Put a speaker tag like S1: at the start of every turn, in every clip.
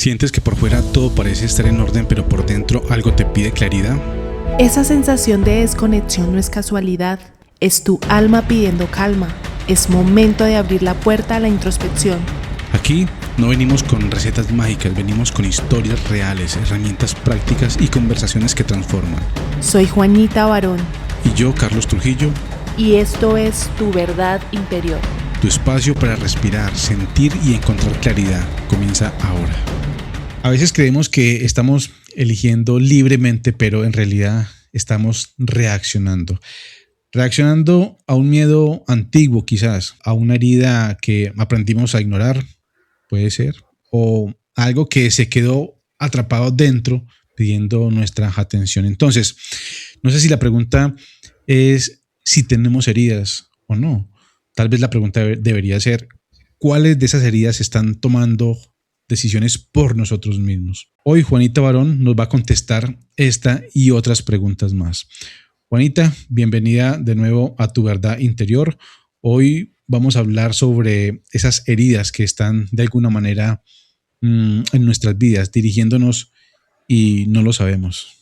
S1: ¿Sientes que por fuera todo parece estar en orden, pero por dentro algo te pide claridad?
S2: Esa sensación de desconexión no es casualidad, es tu alma pidiendo calma. Es momento de abrir la puerta a la introspección.
S1: Aquí no venimos con recetas mágicas, venimos con historias reales, herramientas prácticas y conversaciones que transforman.
S2: Soy Juanita Barón
S1: Y yo, Carlos Trujillo,
S2: y esto es Tu Verdad Interior.
S1: tu espacio para respirar, sentir y encontrar claridad comienza ahora. A veces creemos que estamos eligiendo libremente, pero en realidad estamos reaccionando. Reaccionando a un miedo antiguo quizás, a una herida que aprendimos a ignorar, puede ser, o algo que se quedó atrapado dentro pidiendo nuestra atención. Entonces, no sé si la pregunta es si tenemos heridas o no. Tal vez la pregunta debería ser, ¿cuáles de esas heridas están tomando decisiones por nosotros mismos? Hoy Juanita Barón nos va a contestar esta y otras preguntas más. Juanita, bienvenida de nuevo a Tu Verdad Interior. Hoy vamos a hablar sobre esas heridas que están de alguna manera en nuestras vidas, dirigiéndonos y no lo sabemos.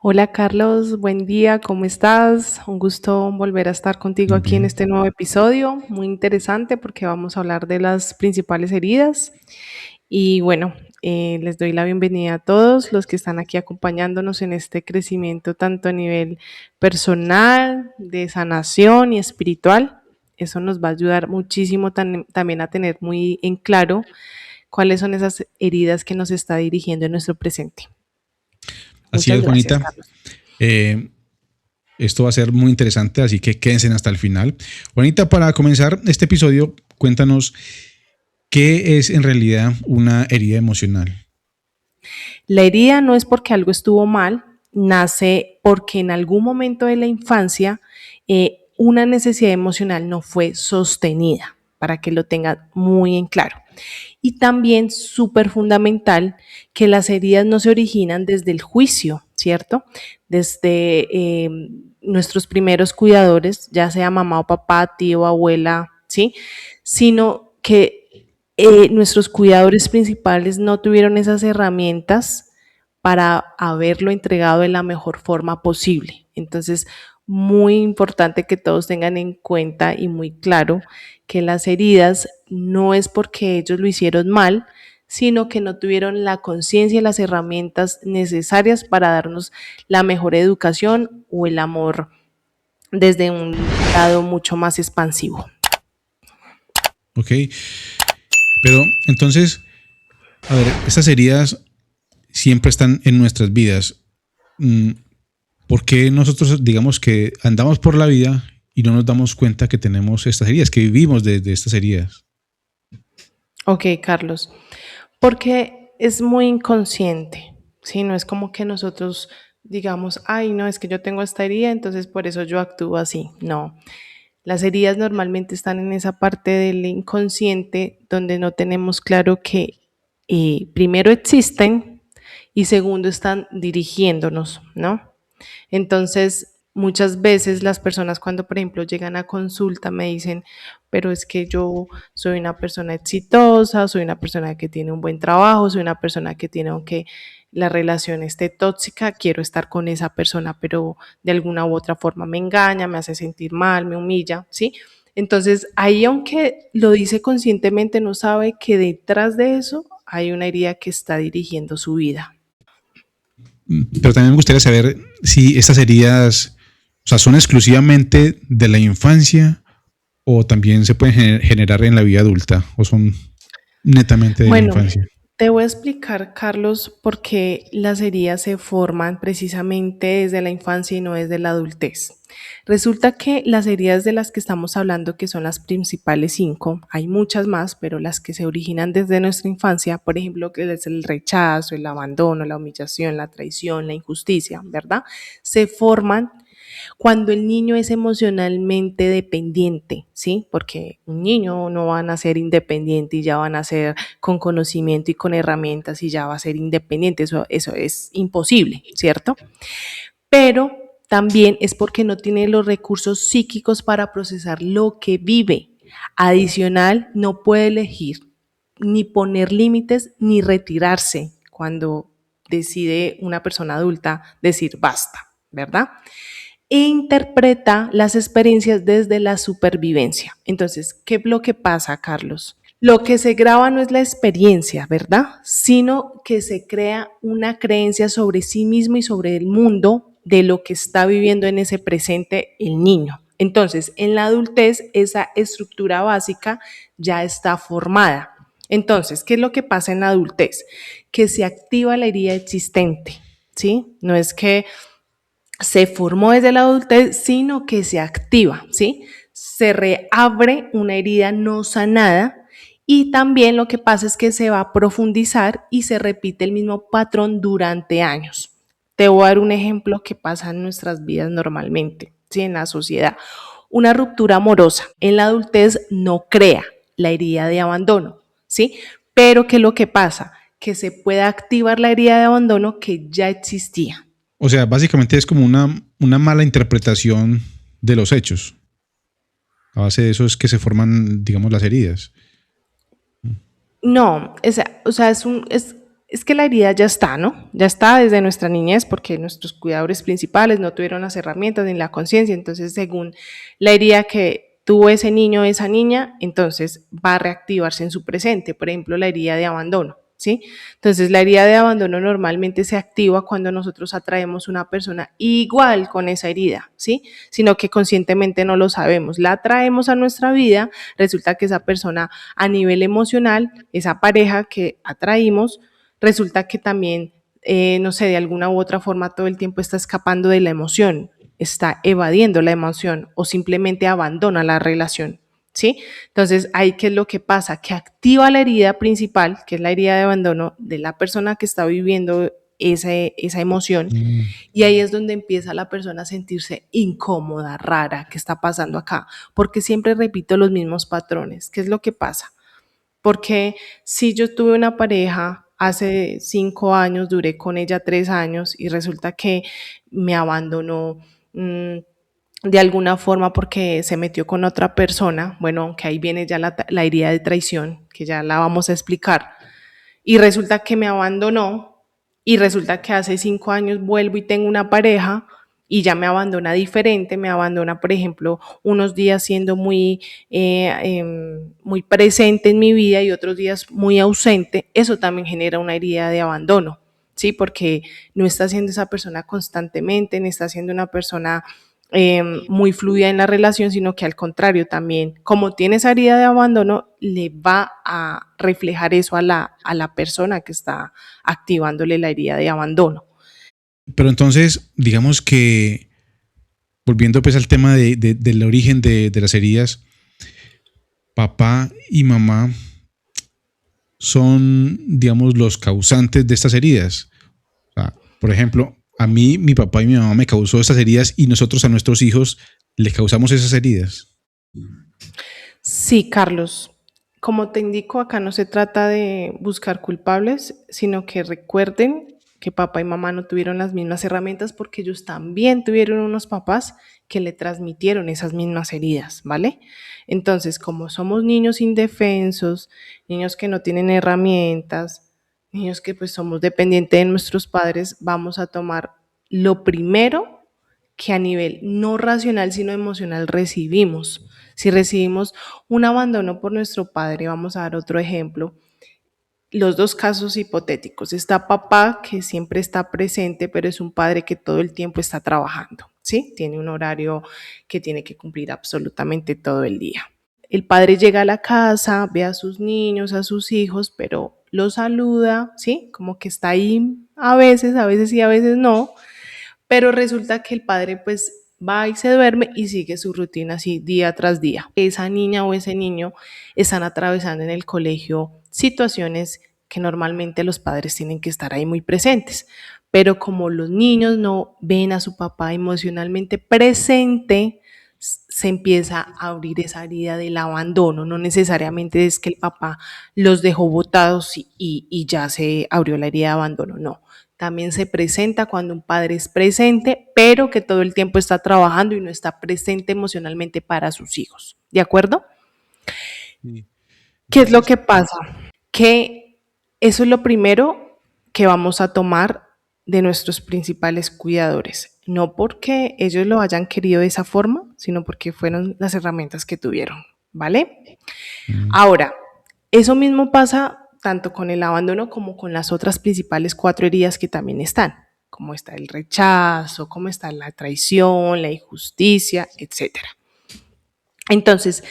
S2: Hola Carlos, buen día, ¿cómo estás? Un gusto volver a estar contigo
S1: Muy
S2: aquí en
S1: bien.
S2: este nuevo episodio, muy interesante porque vamos a hablar de las principales heridas. Y bueno, les doy la bienvenida a todos los que están aquí acompañándonos en este crecimiento tanto a nivel personal, de sanación y espiritual. Eso nos va a ayudar muchísimo también a tener muy en claro cuáles son esas heridas que nos está dirigiendo en nuestro presente.
S1: Así
S2: Muchas
S1: es,
S2: gracias,
S1: Juanita.
S2: Carlos.
S1: Eh, Esto va a ser muy interesante, así que quédense hasta el final. Juanita, para comenzar este episodio, cuéntanos qué es en realidad una herida emocional.
S2: La herida no es porque algo estuvo mal, nace porque en algún momento de la infancia una necesidad emocional no fue sostenida, para que lo tengan muy en claro. Y también súper fundamental que las heridas no se originan desde el juicio, ¿cierto? Desde nuestros primeros cuidadores, ya sea mamá o papá, tío, abuela, ¿sí? Sino que nuestros cuidadores principales no tuvieron esas herramientas para haberlo entregado de la mejor forma posible. Entonces, muy importante que todos tengan en cuenta y muy claro que las heridas no es porque ellos lo hicieron mal, sino que no tuvieron la conciencia y las herramientas necesarias para darnos la mejor educación o el amor desde un lado mucho más expansivo.
S1: ¿Ok? Pero entonces, a ver, estas heridas siempre están en nuestras vidas. Mm, ¿Por qué nosotros, digamos que andamos por la vida y no nos damos cuenta que tenemos estas heridas, que vivimos de estas heridas?
S2: Ok, Carlos, porque es muy inconsciente, ¿sí? No es como que nosotros digamos, ay, no, es que yo tengo esta herida, entonces por eso yo actúo así. No, las heridas normalmente están en esa parte del inconsciente donde no tenemos claro que primero existen y segundo están dirigiéndonos, ¿no? Entonces, muchas veces las personas cuando, por ejemplo, llegan a consulta me dicen, pero es que yo soy una persona exitosa, soy una persona que tiene un buen trabajo, soy una persona que tiene, aunque la relación esté tóxica, quiero estar con esa persona, pero de alguna u otra forma me engaña, me hace sentir mal, me humilla, ¿sí? Entonces, ahí aunque lo dice conscientemente, no sabe que detrás de eso hay una herida que está dirigiendo su vida.
S1: Pero también me gustaría saber si estas heridas, o sea, son exclusivamente de la infancia o también se pueden generar en la vida adulta o son netamente de la
S2: Bueno,
S1: infancia.
S2: te voy a explicar, Carlos, por qué las heridas se forman precisamente desde la infancia y no desde la adultez. Resulta que las heridas de las que estamos hablando, que son las principales cinco, hay muchas más, pero las que se originan desde nuestra infancia, por ejemplo, que es el rechazo, el abandono, la humillación, la traición, la injusticia, ¿verdad? Se forman cuando el niño es emocionalmente dependiente, ¿sí? Porque un niño no va a nacer independiente y ya va a nacer con conocimiento y con herramientas y ya va a ser independiente, eso es imposible, ¿cierto? Pero también es porque no tiene los recursos psíquicos para procesar lo que vive. Adicional, no puede elegir. ni poner límites ni retirarse cuando decide una persona adulta decir basta, ¿verdad? E interpreta las experiencias desde la supervivencia. Entonces, ¿qué es lo que pasa, Carlos? Lo que se graba no es la experiencia, ¿verdad? Sino que se crea una creencia sobre sí mismo y sobre el mundo de lo que está viviendo en ese presente el niño. Entonces, en la adultez, esa estructura básica ya está formada. Entonces, ¿qué es lo que pasa en la adultez? Que se activa la herida existente, ¿sí? No es que se formó desde la adultez, sino que se activa, ¿sí? Se reabre una herida no sanada y también lo que pasa es que se va a profundizar y se repite el mismo patrón durante años. Te voy a dar un ejemplo que pasa en nuestras vidas normalmente, ¿sí? En la sociedad. Una ruptura amorosa en la adultez no crea la herida de abandono, ¿sí? Pero ¿qué es lo que pasa? Que se puede activar la herida de abandono que ya existía.
S1: O sea, básicamente es como una mala interpretación de los hechos. A base de eso es que se forman, digamos, las heridas.
S2: No, o sea, es que la herida ya está, ¿no? Ya está desde nuestra niñez porque nuestros cuidadores principales no tuvieron las herramientas ni la conciencia. Entonces, según la herida que tuvo ese niño o esa niña, entonces va a reactivarse en su presente. Por ejemplo, la herida de abandono, ¿sí? Entonces, la herida de abandono normalmente se activa cuando nosotros atraemos una persona igual con esa herida, ¿sí? Sino que conscientemente no lo sabemos. La atraemos a nuestra vida, resulta que esa persona a nivel emocional, esa pareja que atraímos, resulta que también, no sé, de alguna u otra forma todo el tiempo está escapando de la emoción, está evadiendo la emoción o simplemente abandona la relación, ¿sí? Entonces, ahí qué es lo que pasa, que activa la herida principal, que es la herida de abandono de la persona que está viviendo esa emoción, y ahí es donde empieza la persona a sentirse incómoda, rara, ¿qué está pasando acá? Porque siempre repito los mismos patrones. ¿Qué es lo que pasa? Porque si yo tuve una pareja hace 5 años, duré con ella 3 años y resulta que me abandonó de alguna forma porque se metió con otra persona, bueno, aunque ahí viene ya la herida de traición, que ya la vamos a explicar, y resulta que me abandonó y resulta que hace 5 años vuelvo y tengo una pareja y ya me abandona diferente, me abandona, por ejemplo, unos días siendo muy presente en mi vida y otros días muy ausente, eso también genera una herida de abandono, ¿sí? Porque no está siendo esa persona constantemente, no está siendo una persona muy fluida en la relación, sino que al contrario también, como tiene esa herida de abandono, le va a reflejar eso a la persona que está activándole la herida de abandono.
S1: Pero entonces, digamos que, volviendo pues al tema del origen de las heridas, papá y mamá son, digamos, los causantes de estas heridas. O sea, por ejemplo, a mí, mi papá y mi mamá me causó estas heridas y nosotros a nuestros hijos les causamos esas heridas.
S2: Sí, Carlos. Como te indico, acá no se trata de buscar culpables, sino que recuerden que papá y mamá no tuvieron las mismas herramientas porque ellos también tuvieron unos papás que le transmitieron esas mismas heridas, ¿vale? Entonces, como somos niños indefensos, niños que no tienen herramientas, niños que pues somos dependientes de nuestros padres, vamos a tomar lo primero que a nivel no racional, sino emocional recibimos. Si recibimos un abandono por nuestro padre, vamos a dar otro ejemplo. Los dos casos hipotéticos. Está papá que siempre está presente, pero es un padre que todo el tiempo está trabajando, ¿sí? Tiene un horario que tiene que cumplir absolutamente todo el día. El padre llega a la casa, ve a sus niños, a sus hijos, pero los saluda, ¿sí? Como que está ahí a veces sí, a veces no, pero resulta que el padre pues va y se duerme y sigue su rutina así día tras día. Esa niña o ese niño están atravesando en el colegio situaciones que normalmente los padres tienen que estar ahí muy presentes, pero como los niños no ven a su papá emocionalmente presente, se empieza a abrir esa herida del abandono. No necesariamente es que el papá los dejó botados y ya se abrió la herida de abandono, no. También se presenta cuando un padre es presente, pero que todo el tiempo está trabajando y no está presente emocionalmente para sus hijos. ¿De acuerdo?
S1: Sí.
S2: ¿Qué es lo
S1: Entonces,
S2: que pasa? que eso es lo primero que vamos a tomar de nuestros principales cuidadores, no porque ellos lo hayan querido de esa forma, sino porque fueron las herramientas que tuvieron, ¿vale?
S1: Mm.
S2: Ahora, eso mismo pasa tanto con el abandono como con las otras principales 4 heridas que también están, como está el rechazo, como está la traición, la injusticia, etcétera. Entonces,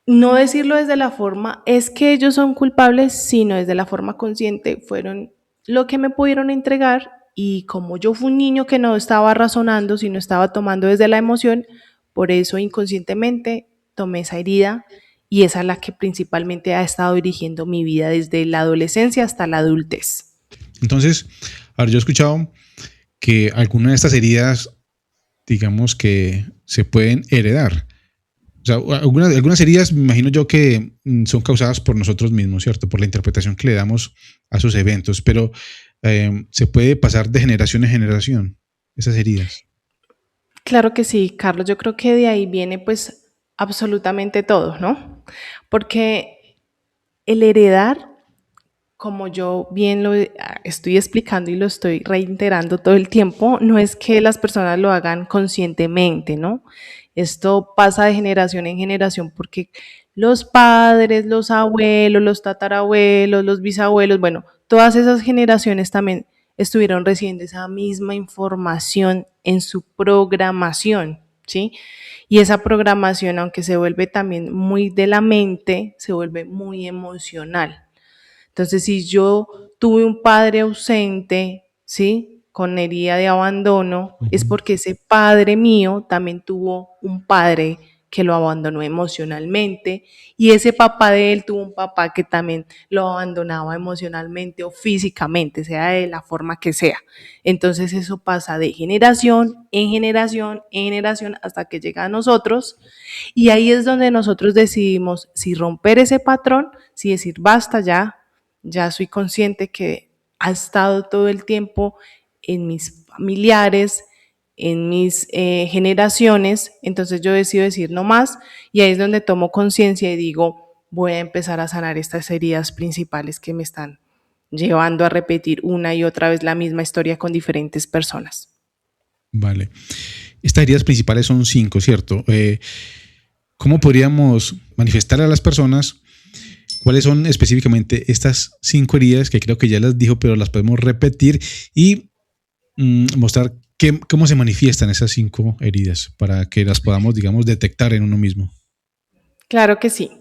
S2: no decirlo desde la forma es que ellos son culpables, sino desde la forma consciente fueron lo que me pudieron entregar, y como yo fui un niño que no estaba razonando, sino estaba tomando desde la emoción, por eso inconscientemente tomé esa herida, y esa es la que principalmente ha estado dirigiendo mi vida desde la adolescencia hasta la adultez.
S1: Entonces, ahora yo he escuchado que algunas de estas heridas, digamos que se pueden heredar. O sea, algunas heridas, me imagino yo que son causadas por nosotros mismos, ¿cierto? Por la interpretación que le damos a esos eventos, pero se puede pasar de generación en generación esas heridas.
S2: Claro que sí, Carlos, yo creo que de ahí viene pues absolutamente todo, ¿no? Porque el heredar, como yo bien lo estoy explicando y lo estoy reiterando todo el tiempo, no es que las personas lo hagan conscientemente, ¿no? Esto pasa de generación en generación porque los padres, los abuelos, los tatarabuelos, los bisabuelos, bueno, todas esas generaciones también estuvieron recibiendo esa misma información en su programación, ¿sí? Y esa programación, aunque se vuelve también muy de la mente, se vuelve muy emocional. Entonces, si yo tuve un padre ausente, ¿sí? Con herida de abandono, es
S1: Ujú.
S2: porque ese padre mío también tuvo un padre que lo abandonó emocionalmente, y ese papá de él tuvo un papá que también lo abandonaba emocionalmente o físicamente, sea de la forma que sea. Entonces eso pasa de generación en generación en generación hasta que llega a nosotros, y ahí es donde nosotros decidimos si romper ese patrón, si decir basta ya soy consciente que ha estado todo el tiempo en mis familiares, en mis generaciones, entonces yo decido decir no más, y ahí es donde tomo conciencia y digo, voy a empezar a sanar estas heridas principales que me están llevando a repetir una y otra vez la misma historia con diferentes personas.
S1: Vale. Estas heridas principales son 5, ¿cierto? ¿Cómo podríamos manifestar a las personas cuáles son específicamente estas 5 heridas, que creo que ya las dijo, pero las podemos repetir y mostrar cómo se manifiestan esas 5 heridas para que las podamos, digamos, detectar en uno mismo?
S2: Claro que sí.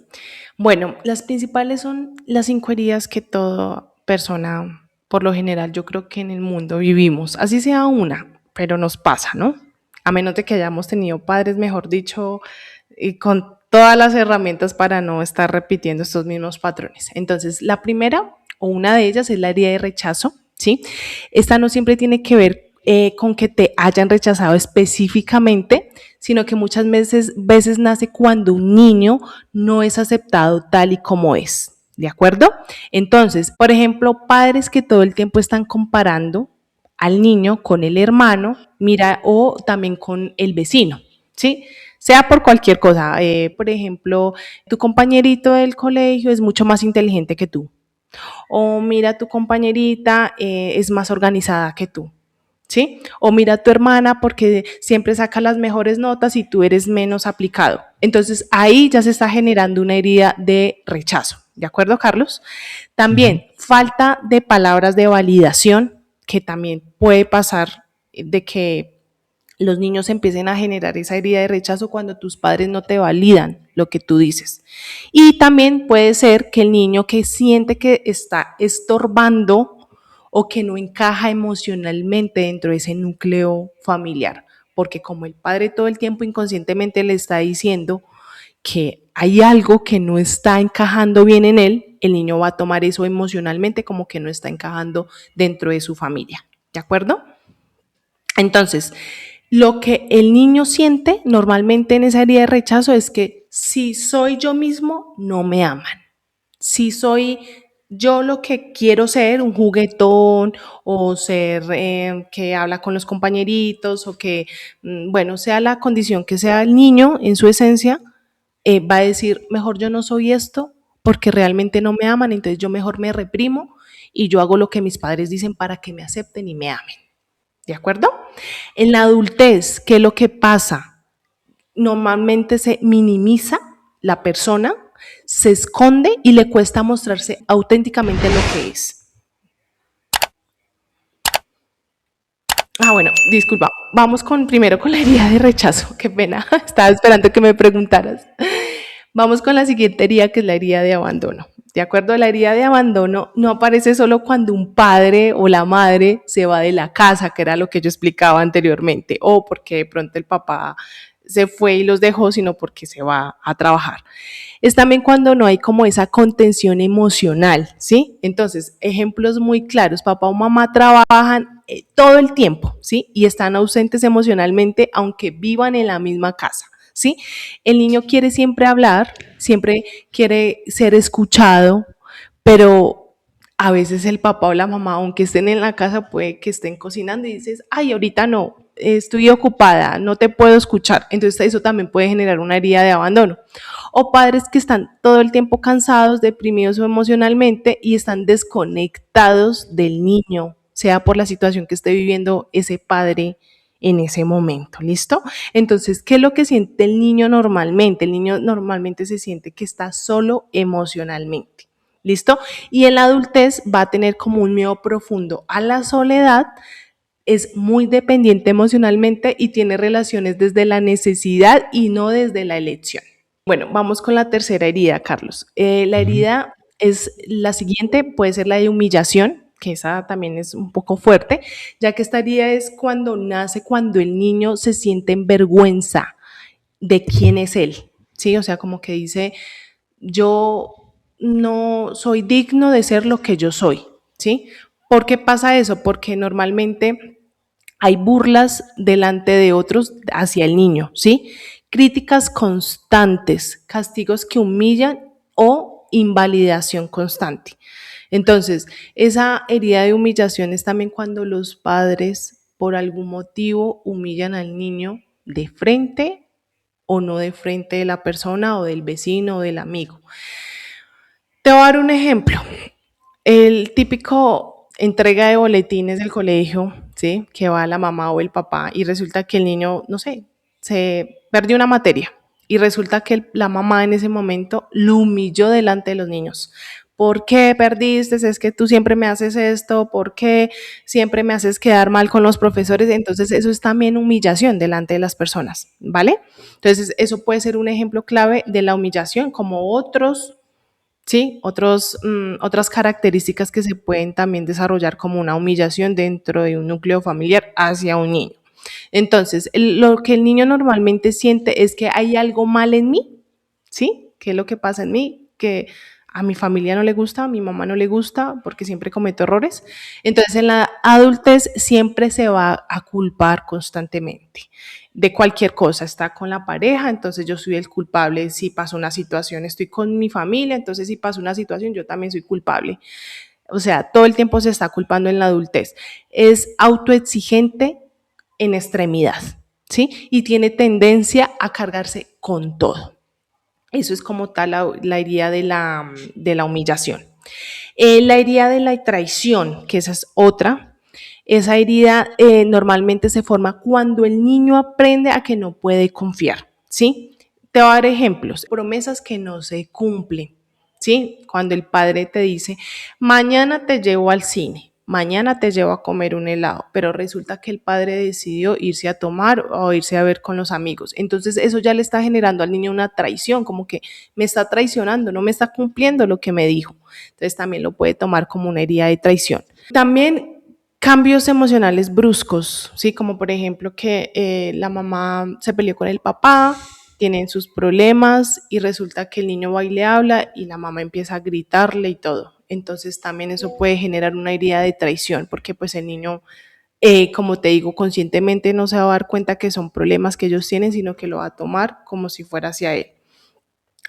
S2: Bueno, las principales son las 5 heridas que toda persona, por lo general, yo creo que en el mundo vivimos, así sea una, pero nos pasa, ¿no? A menos de que hayamos tenido padres, mejor dicho, y con todas las herramientas para no estar repitiendo estos mismos patrones. Entonces, la primera o una de ellas es la herida de rechazo, ¿sí? Esta no siempre tiene que ver con que te hayan rechazado específicamente, sino que muchas veces nace cuando un niño no es aceptado tal y como es. ¿De acuerdo? Entonces, por ejemplo, padres que todo el tiempo están comparando al niño con el hermano, mira, o también con el vecino, ¿sí? Sea por cualquier cosa. Por ejemplo, tu compañerito del colegio es mucho más inteligente que tú. O mira, tu compañerita es más organizada que tú. ¿Sí? O mira a tu hermana porque siempre saca las mejores notas y tú eres menos aplicado. Entonces ahí ya se está generando una herida de rechazo. ¿De acuerdo, Carlos?
S1: Ujú.
S2: También falta de palabras de validación, que también puede pasar de que los niños empiecen a generar esa herida de rechazo cuando tus padres no te validan lo que tú dices. Y también puede ser que el niño que siente que está estorbando o que no encaja emocionalmente dentro de ese núcleo familiar, porque como el padre todo el tiempo inconscientemente le está diciendo que hay algo que no está encajando bien en él, el niño va a tomar eso emocionalmente como que no está encajando dentro de su familia. ¿De acuerdo? Entonces, lo que el niño siente normalmente en esa herida de rechazo es que si soy yo mismo, no me aman. Si soy yo lo que quiero ser, un juguetón o ser que habla con los compañeritos o que, bueno, sea la condición que sea el niño en su esencia, va a decir, mejor yo no soy esto porque realmente no me aman, entonces yo mejor me reprimo y yo hago lo que mis padres dicen para que me acepten y me amen. ¿De acuerdo? En la adultez, ¿qué es lo que pasa? Normalmente se minimiza la persona, se esconde y le cuesta mostrarse auténticamente lo que es. Bueno, disculpa, vamos primero con la herida de rechazo, qué pena, estaba esperando que me preguntaras. Vamos con la siguiente herida, que es la herida de abandono. De acuerdo, la herida de abandono no aparece solo cuando un padre o la madre se va de la casa, que era lo que yo explicaba anteriormente, o porque de pronto el papá se fue y los dejó, sino porque se va a trabajar. Es también cuando no hay como esa contención emocional, ¿sí? Entonces, ejemplos muy claros, papá o mamá trabajan todo el tiempo, ¿sí? Y están ausentes emocionalmente, aunque vivan en la misma casa, ¿sí? El niño quiere siempre hablar, siempre quiere ser escuchado, pero a veces el papá o la mamá, aunque estén en la casa, puede que estén cocinando y dices, ay, ahorita no, estoy ocupada, no te puedo escuchar. Entonces eso también puede generar una herida de abandono. O padres que están todo el tiempo cansados, deprimidos emocionalmente y están desconectados del niño, sea por la situación que esté viviendo ese padre en ese momento, ¿listo? Entonces, ¿qué es lo que siente el niño normalmente? El niño normalmente se siente que está solo emocionalmente, ¿listo? Y en la adultez va a tener como un miedo profundo a la soledad, es muy dependiente emocionalmente y tiene relaciones desde la necesidad y no desde la elección. Bueno, vamos con la tercera herida, Carlos. La herida es la siguiente, puede ser la de humillación, que esa también es un poco fuerte, ya que esta herida es cuando nace, cuando el niño se siente en vergüenza de quién es él, ¿sí? O sea, como que dice, yo no soy digno de ser lo que yo soy, ¿sí? ¿Por qué pasa eso? Porque normalmente hay burlas delante de otros hacia el niño, ¿sí? Críticas constantes, castigos que humillan o invalidación constante. Entonces, esa herida de humillación es también cuando los padres, por algún motivo, humillan al niño de frente o no de frente de la persona o del vecino o del amigo. Te voy a dar un ejemplo. El típico entrega de boletines del colegio, ¿sí? Que va la mamá o el papá y resulta que el niño, no sé, se perdió una materia y resulta que la mamá en ese momento lo humilló delante de los niños. ¿Por qué perdiste? Es que tú siempre me haces esto, ¿por qué siempre me haces quedar mal con los profesores? Entonces eso es también humillación delante de las personas, ¿vale? Entonces eso puede ser un ejemplo clave de la humillación, como otros, ¿sí? Otras características que se pueden también desarrollar como una humillación dentro de un núcleo familiar hacia un niño. Entonces, lo que el niño normalmente siente es que hay algo mal en mí, ¿sí? ¿Qué es lo que pasa en mí? Que a mi familia no le gusta, a mi mamá no le gusta porque siempre cometo errores. Entonces, en la adultez siempre se va a culpar constantemente de cualquier cosa. Está con la pareja, entonces yo soy el culpable. Si pasa una situación, estoy con mi familia, entonces si pasa una situación, yo también soy culpable. O sea, todo el tiempo se está culpando en la adultez. Es autoexigente en extremidad, ¿sí? Y tiene tendencia a cargarse con todo. Eso es como tal la herida de la humillación. La herida de la traición, que esa es otra. Esa herida normalmente se forma cuando el niño aprende a que no puede confiar, ¿sí? Te voy a dar ejemplos. Promesas que no se cumplen, ¿sí? Cuando el padre te dice, mañana te llevo al cine, mañana te llevo a comer un helado, pero resulta que el padre decidió irse a tomar o irse a ver con los amigos. Entonces eso ya le está generando al niño una traición, como que me está traicionando, no me está cumpliendo lo que me dijo. Entonces también lo puede tomar como una herida de traición. También cambios emocionales bruscos, ¿sí? Como por ejemplo que la mamá se peleó con el papá, tienen sus problemas y resulta que el niño va y le habla y la mamá empieza a gritarle y todo. Entonces también eso puede generar una herida de traición porque pues el niño, como te digo, conscientemente no se va a dar cuenta que son problemas que ellos tienen, sino que lo va a tomar como si fuera hacia él.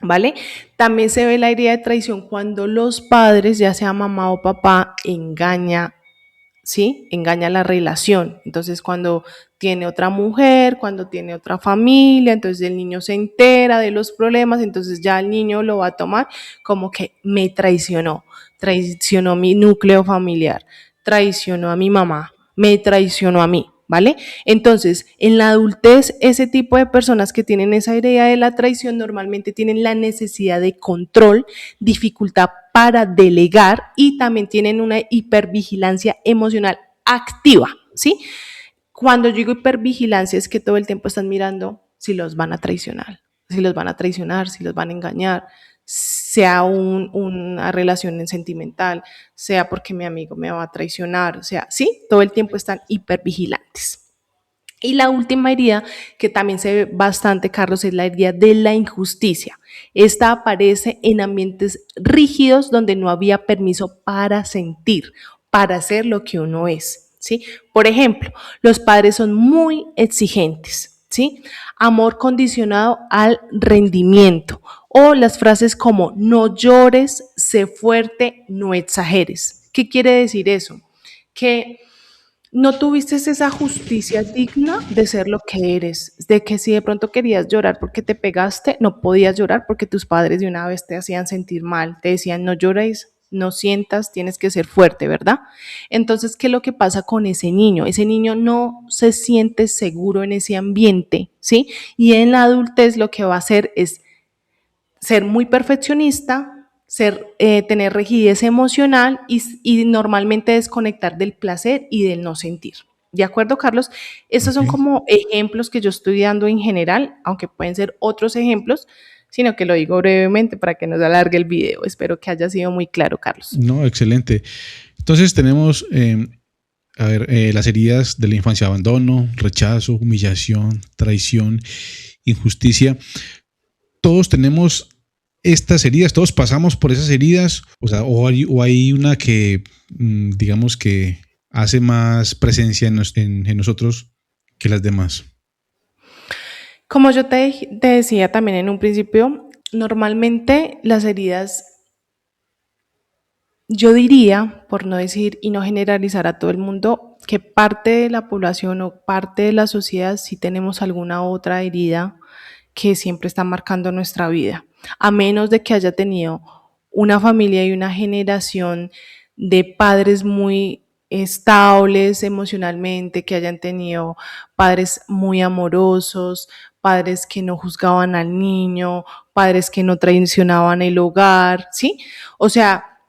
S2: ¿Vale? También se ve la herida de traición cuando los padres, ya sea mamá o papá, engaña, ¿sí? Engaña la relación. Entonces, cuando tiene otra mujer, cuando tiene otra familia, entonces el niño se entera de los problemas, entonces ya el niño lo va a tomar como que me traicionó mi núcleo familiar, traicionó a mi mamá, me traicionó a mí, ¿vale? Entonces, en la adultez, ese tipo de personas que tienen esa idea de la traición normalmente tienen la necesidad de control, dificultad para delegar y también tienen una hipervigilancia emocional activa, ¿sí? Cuando yo digo hipervigilancia es que todo el tiempo están mirando si los van a traicionar, si los van a traicionar, si los van a engañar, sea una relación sentimental, sea porque mi amigo me va a traicionar, o sea, sí, todo el tiempo están hipervigilantes. Y la última herida, que también se ve bastante, Carlos, es la herida de la injusticia. Esta aparece en ambientes rígidos donde no había permiso para sentir, para hacer lo que uno es, ¿sí? Por ejemplo, los padres son muy exigentes, ¿sí? Amor condicionado al rendimiento. O las frases como no llores, sé fuerte, no exageres. ¿Qué quiere decir eso? Que no tuviste esa justicia digna de ser lo que eres, de que si de pronto querías llorar porque te pegaste, no podías llorar porque tus padres de una vez te hacían sentir mal, te decían no llores, no sientas, tienes que ser fuerte, ¿verdad? Entonces, ¿qué es lo que pasa con ese niño? Ese niño no se siente seguro en ese ambiente, ¿sí? Y en la adultez lo que va a hacer es ser muy perfeccionista, tener rigidez emocional y normalmente desconectar del placer y del no sentir. ¿De acuerdo, Carlos? Estos
S1: Ok.
S2: son como ejemplos que yo estoy dando en general, aunque pueden ser otros ejemplos, sino que lo digo brevemente para que no se alargue el video. Espero que haya sido muy claro, Carlos.
S1: No, excelente. Entonces tenemos, a ver, las heridas de la infancia: abandono, rechazo, humillación, traición, injusticia. Todos tenemos estas heridas, todos pasamos por esas heridas, o sea, o hay una que, digamos que hace más presencia en nosotros que las demás.
S2: Como yo te decía también en un principio, normalmente las heridas, yo diría, por no decir y no generalizar a todo el mundo, que parte de la población o parte de la sociedad sí tenemos alguna otra herida que siempre está marcando nuestra vida, a menos de que haya tenido una familia y una generación de padres muy estables emocionalmente, que hayan tenido padres muy amorosos, padres que no juzgaban al niño, padres que no traicionaban el hogar, ¿sí? O sea,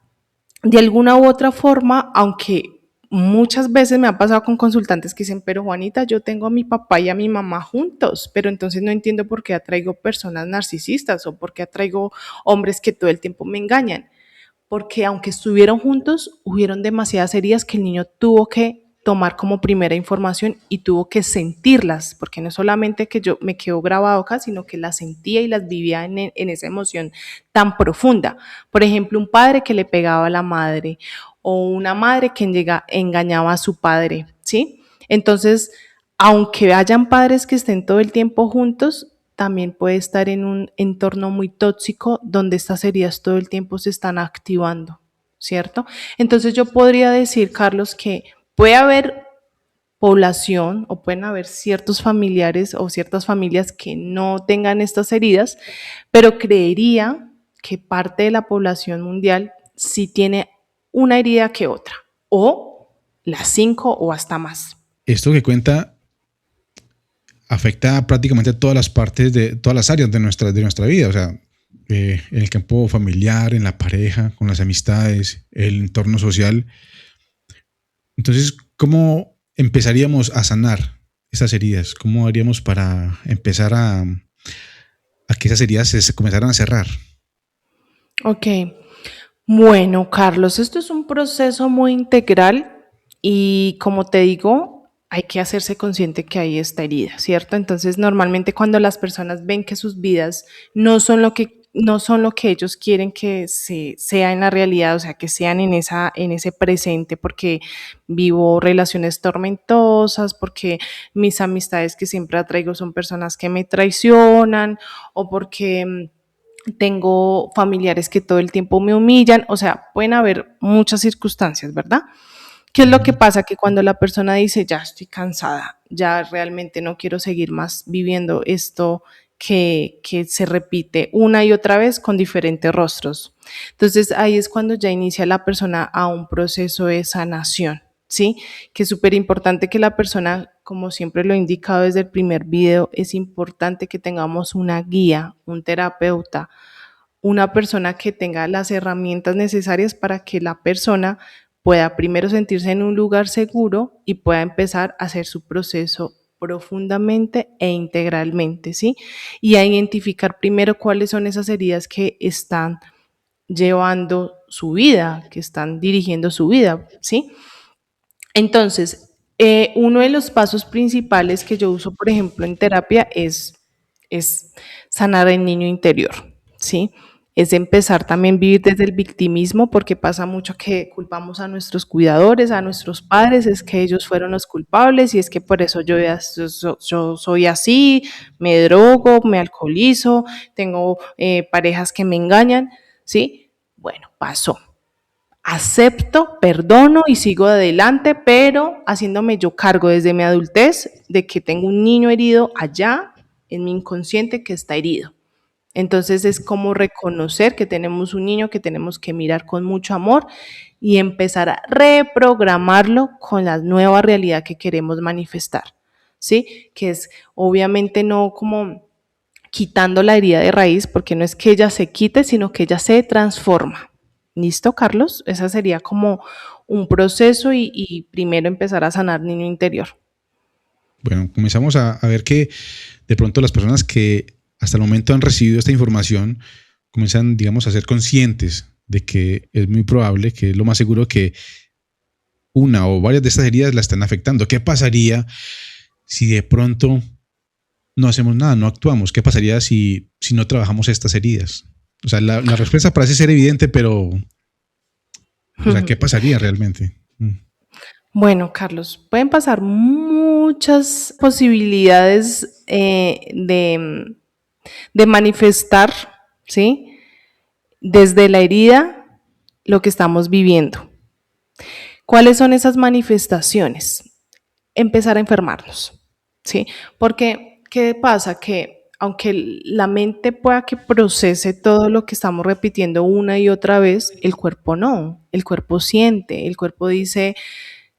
S2: de alguna u otra forma, aunque muchas veces me ha pasado con consultantes que dicen, pero Juanita, yo tengo a mi papá y a mi mamá juntos, pero entonces no entiendo por qué atraigo personas narcisistas o por qué atraigo hombres que todo el tiempo me engañan. Porque aunque estuvieron juntos, hubieron demasiadas heridas que el niño tuvo que tomar como primera información y tuvo que sentirlas, porque no solamente que yo me quedo grabado acá, sino que las sentía y las vivía en esa emoción tan profunda. Por ejemplo, un padre que le pegaba a la madre o una madre que engañaba a su padre, ¿sí? Entonces, aunque hayan padres que estén todo el tiempo juntos, también puede estar en un entorno muy tóxico donde estas heridas todo el tiempo se están activando, ¿cierto? Entonces yo podría decir, Carlos, que puede haber población o pueden haber ciertos familiares o ciertas familias que no tengan estas heridas, pero creería que parte de la población mundial sí tiene una herida que otra, o las 5 o hasta más.
S1: Esto que cuenta afecta prácticamente a todas las partes de todas las áreas de nuestra vida, o sea, en el campo familiar, en la pareja, con las amistades, el entorno social. Entonces, ¿cómo empezaríamos a sanar esas heridas? ¿Cómo haríamos para empezar a que esas heridas se comenzaran a cerrar?
S2: Ok, bueno, Carlos, esto es un proceso muy integral y como te digo, hay que hacerse consciente que hay esta herida, ¿cierto? Entonces, normalmente cuando las personas ven que sus vidas no son lo que ellos quieren que sea en la realidad, o sea, que sean en ese presente, porque vivo relaciones tormentosas, porque mis amistades que siempre atraigo son personas que me traicionan o porque tengo familiares que todo el tiempo me humillan, o sea, pueden haber muchas circunstancias, ¿verdad? ¿Qué es lo que pasa? Que cuando la persona dice, ya estoy cansada, ya realmente no quiero seguir más viviendo esto que se repite una y otra vez con diferentes rostros. Entonces ahí es cuando ya inicia la persona a un proceso de sanación, ¿sí? Que es súper importante que la persona, como siempre lo he indicado desde el primer video, es importante que tengamos una guía, un terapeuta, una persona que tenga las herramientas necesarias para que la persona pueda primero sentirse en un lugar seguro y pueda empezar a hacer su proceso profundamente e integralmente, ¿sí? Y a identificar primero cuáles son esas heridas que están llevando su vida, que están dirigiendo su vida, ¿sí? Entonces, uno de los pasos principales que yo uso, por ejemplo, en terapia es sanar el niño interior, ¿sí? Es empezar también a vivir desde el victimismo, porque pasa mucho que culpamos a nuestros cuidadores, a nuestros padres, es que ellos fueron los culpables y es que por eso yo soy así, me drogo, me alcoholizo, tengo parejas que me engañan, ¿sí? Bueno, pasó, acepto, perdono y sigo adelante, pero haciéndome yo cargo desde mi adultez de que tengo un niño herido allá en mi inconsciente que está herido. Entonces es como reconocer que tenemos un niño que tenemos que mirar con mucho amor y empezar a reprogramarlo con la nueva realidad que queremos manifestar, ¿sí? Que es obviamente no como quitando la herida de raíz, porque no es que ella se quite, sino que ella se transforma. ¿Listo, Carlos? Esa sería como un proceso y primero empezar a sanar niño interior.
S1: Bueno, comenzamos a ver que de pronto las personas que hasta el momento han recibido esta información comienzan, digamos, a ser conscientes de que es muy probable, que es lo más seguro que una o varias de estas heridas la están afectando. ¿Qué pasaría si de pronto no hacemos nada, no actuamos? ¿Qué pasaría si no trabajamos estas heridas? O sea, la respuesta parece ser evidente, pero, o sea, ¿qué pasaría realmente?
S2: Bueno, Carlos, pueden pasar muchas posibilidades de manifestar, ¿sí? Desde la herida, lo que estamos viviendo. ¿Cuáles son esas manifestaciones? Empezar a enfermarnos, ¿sí? Porque, ¿qué pasa? Que aunque la mente pueda que procese todo lo que estamos repitiendo una y otra vez, el cuerpo no, el cuerpo siente, el cuerpo dice,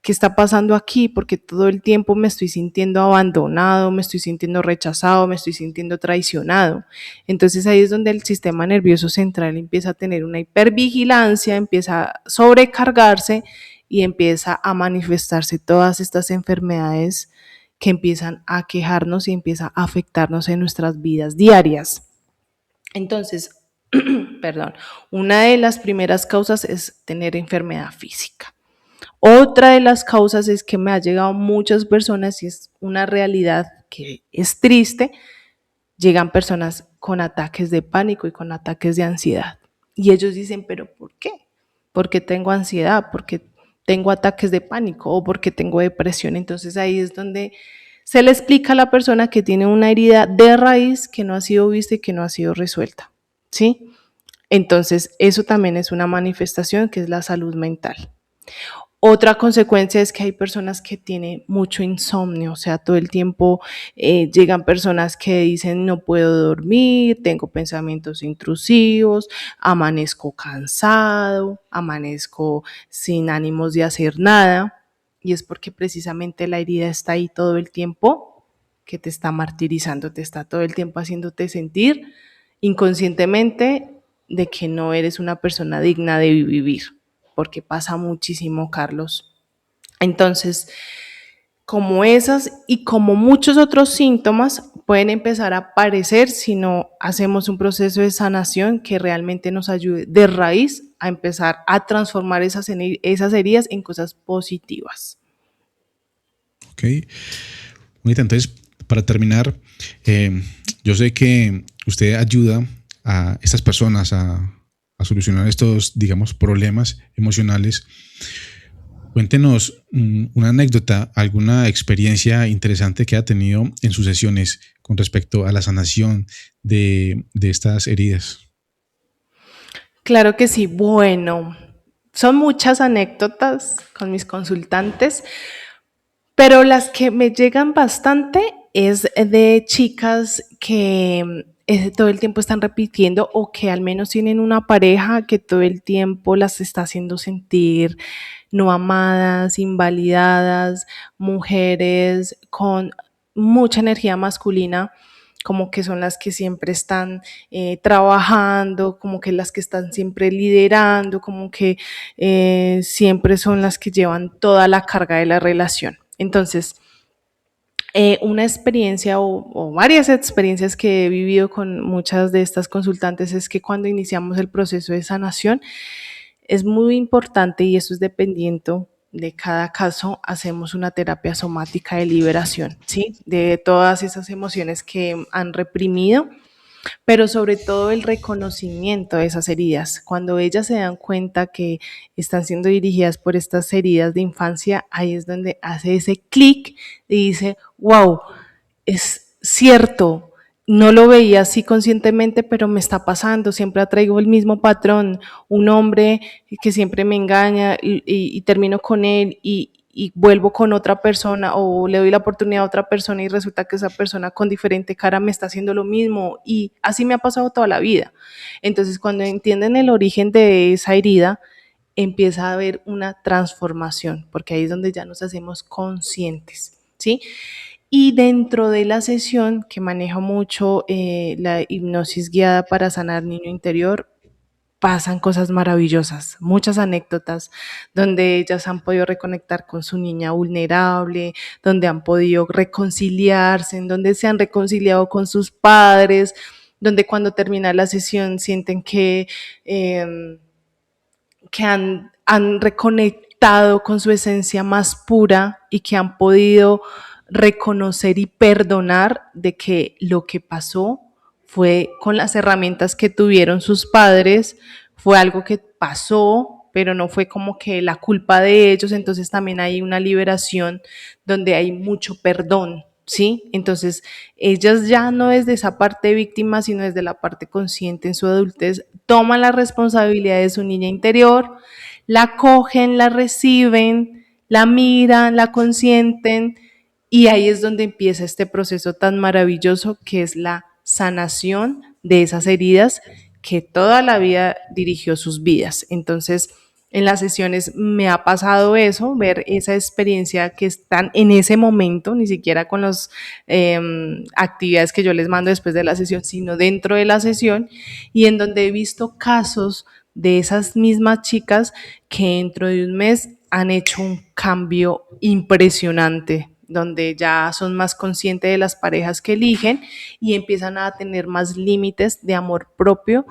S2: ¿qué está pasando aquí? Porque todo el tiempo me estoy sintiendo abandonado, me estoy sintiendo rechazado, me estoy sintiendo traicionado. Entonces ahí es donde el sistema nervioso central empieza a tener una hipervigilancia, empieza a sobrecargarse y empieza a manifestarse todas estas enfermedades que empiezan a quejarnos y empieza a afectarnos en nuestras vidas diarias. Entonces, perdón, una de las primeras causas es tener enfermedad física. Otra de las causas es que me ha llegado muchas personas y es una realidad que es triste, llegan personas con ataques de pánico y con ataques de ansiedad. Y ellos dicen, pero ¿por qué? ¿Por qué tengo ansiedad? ¿Por qué tengo ataques de pánico? ¿O por qué tengo depresión? Entonces ahí es donde se le explica a la persona que tiene una herida de raíz que no ha sido vista y que no ha sido resuelta, ¿sí? Entonces eso también es una manifestación que es la salud mental. Otra consecuencia es que hay personas que tienen mucho insomnio, o sea, todo el tiempo llegan personas que dicen no puedo dormir, tengo pensamientos intrusivos, amanezco cansado, amanezco sin ánimos de hacer nada, y es porque precisamente la herida está ahí todo el tiempo, que te está martirizando, te está todo el tiempo haciéndote sentir inconscientemente de que no eres una persona digna de vivir, porque pasa muchísimo, Carlos. Entonces, como esas y como muchos otros síntomas pueden empezar a aparecer si no hacemos un proceso de sanación que realmente nos ayude de raíz a empezar a transformar esas heridas en cosas positivas.
S1: Ok. Bonita, entonces, para terminar, yo sé que usted ayuda a estas personas a solucionar estos, digamos, problemas emocionales. Cuéntenos una anécdota, alguna experiencia interesante que ha tenido en sus sesiones con respecto a la sanación de estas heridas.
S2: Claro que sí. Bueno, Son muchas anécdotas con mis consultantes, pero las que me llegan bastante es de chicas que todo el tiempo están repitiendo o que al menos tienen una pareja que todo el tiempo las está haciendo sentir no amadas, invalidadas, mujeres con mucha energía masculina, como que son las que siempre están trabajando, como que las que están siempre liderando, como que siempre son las que llevan toda la carga de la relación. Entonces, una experiencia o varias experiencias que he vivido con muchas de estas consultantes es que cuando iniciamos el proceso de sanación es muy importante, y eso es dependiendo de cada caso, hacemos una terapia somática de liberación, ¿sí? De todas esas emociones que han reprimido, pero sobre todo el reconocimiento de esas heridas. Cuando ellas se dan cuenta que están siendo dirigidas por estas heridas de infancia, ahí es donde hace ese clic y dice, wow, es cierto, no lo veía así conscientemente, pero me está pasando, siempre atraigo el mismo patrón, un hombre que siempre me engaña y termino con él y vuelvo con otra persona o le doy la oportunidad a otra persona y resulta que esa persona con diferente cara me está haciendo lo mismo y así me ha pasado toda la vida. Entonces, cuando entienden el origen de esa herida, empieza a haber una transformación, porque ahí es donde ya nos hacemos conscientes, ¿sí? Y dentro de la sesión, que manejo mucho la hipnosis guiada para sanar niño interior, pasan cosas maravillosas, muchas anécdotas donde ellas han podido reconectar con su niña vulnerable, donde han podido reconciliarse, en donde se han reconciliado con sus padres, donde cuando termina la sesión sienten que han reconectado con su esencia más pura y que han podido reconocer y perdonar de que lo que pasó fue con las herramientas que tuvieron sus padres, fue algo que pasó, pero no fue como que la culpa de ellos, entonces también hay una liberación donde hay mucho perdón, ¿sí? Entonces, ellas ya no desde esa parte víctima, sino desde la parte consciente en su adultez, toman la responsabilidad de su niña interior, la cogen, la reciben, la miran, la consienten, y ahí es donde empieza este proceso tan maravilloso que es la sanación de esas heridas que toda la vida dirigió sus vidas. Entonces, en las sesiones me ha pasado eso, ver esa experiencia que están en ese momento, ni siquiera con las actividades que yo les mando después de la sesión, sino dentro de la sesión, y en donde he visto casos de esas mismas chicas que dentro de un mes han hecho un cambio impresionante, donde ya son más conscientes de las parejas que eligen y empiezan a tener más límites de amor propio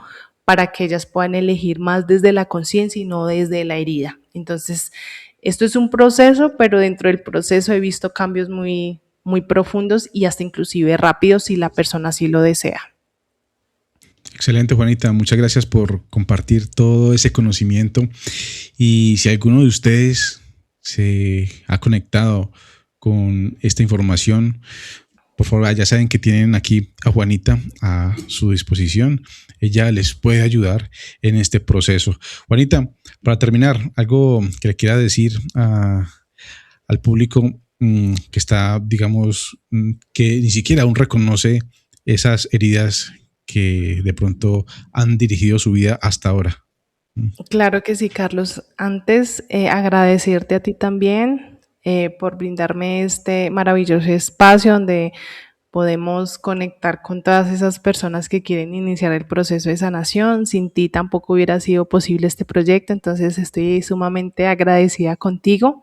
S2: para que ellas puedan elegir más desde la conciencia y no desde la herida. Entonces, esto es un proceso, pero dentro del proceso he visto cambios muy, muy profundos y hasta inclusive rápidos si la persona así lo desea.
S1: Excelente, Juanita. Muchas gracias por compartir todo ese conocimiento. Y si alguno de ustedes se ha conectado con esta información, por favor, ya saben que tienen aquí a Juanita a su disposición. Ella les puede ayudar en este proceso. Juanita, para terminar, algo que le quiera decir al público que está, digamos, que ni siquiera aún reconoce esas heridas que de pronto han dirigido su vida hasta ahora.
S2: Claro que sí, Carlos. Antes, agradecerte a ti también por brindarme este maravilloso espacio donde podemos conectar con todas esas personas que quieren iniciar el proceso de sanación. Sin ti tampoco hubiera sido posible este proyecto, entonces estoy sumamente agradecida contigo.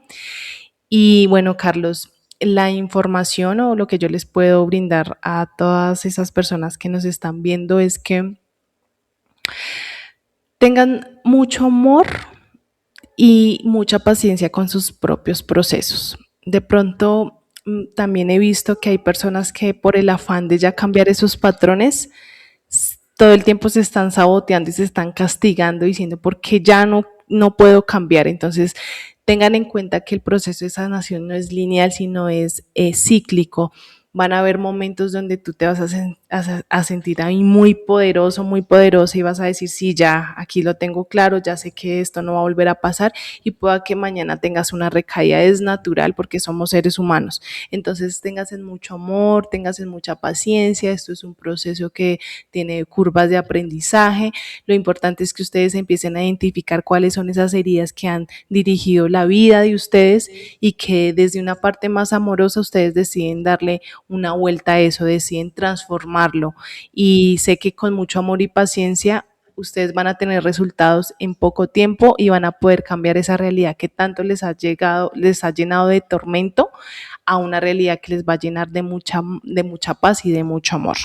S2: Y bueno, Carlos, la información o lo que yo les puedo brindar a todas esas personas que nos están viendo es que tengan mucho amor y mucha paciencia con sus propios procesos. De pronto, también he visto que hay personas que por el afán de ya cambiar esos patrones, todo el tiempo se están saboteando y se están castigando diciendo, ¿por qué ya no puedo cambiar? Entonces, tengan en cuenta que el proceso de sanación no es lineal, sino es cíclico. van a haber momentos donde tú te vas a sentir ahí muy poderoso, muy poderosa y vas a decir, sí, ya, aquí lo tengo claro, ya sé que esto no va a volver a pasar y pueda que mañana tengas una recaída, es natural porque somos seres humanos. Entonces tengas en mucho amor, tengas en mucha paciencia, esto es un proceso que tiene curvas de aprendizaje. Lo importante es que ustedes empiecen a identificar cuáles son esas heridas que han dirigido la vida de ustedes y que desde una parte más amorosa ustedes deciden darle una vuelta a eso, deciden transformarlo. Y sé que con mucho amor y paciencia ustedes van a tener resultados en poco tiempo y van a poder cambiar esa realidad que tanto les ha llenado de tormento a una realidad que les va a llenar de mucha paz y de mucho amor.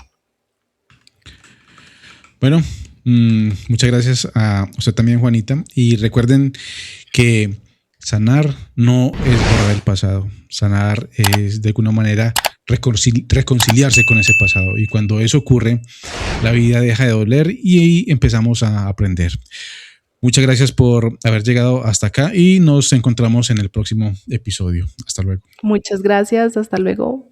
S1: Bueno, muchas gracias a usted también, Juanita. Y recuerden que sanar no es borrar el pasado. Sanar es de alguna manera reconciliarse con ese pasado. Y cuando eso ocurre, la vida deja de doler y empezamos a aprender. Muchas gracias por haber llegado hasta acá y nos encontramos en el próximo episodio. Hasta luego.
S2: Muchas gracias, hasta luego.